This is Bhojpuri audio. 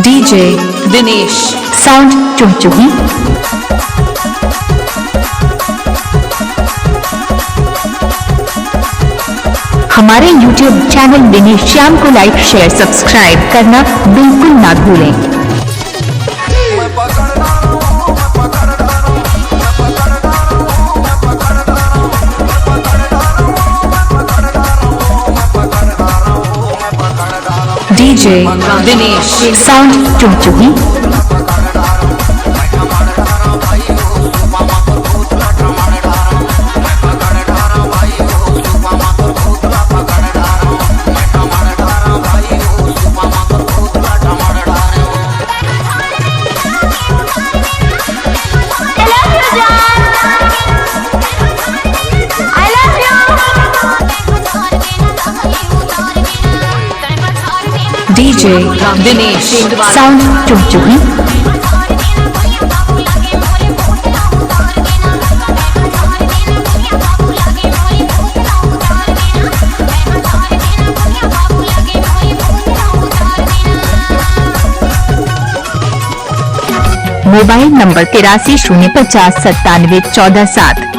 DJ Dinesh sound चुहचुही। हमारे YouTube चैनल दिनेश श्याम को लाइक शेयर सब्सक्राइब करना बिल्कुल ना भूलें। DJ Dinesh sound Chuhchuhi. DJ Dinesh sound Chuhchuhi. Mobile number 83 050 97 14 7।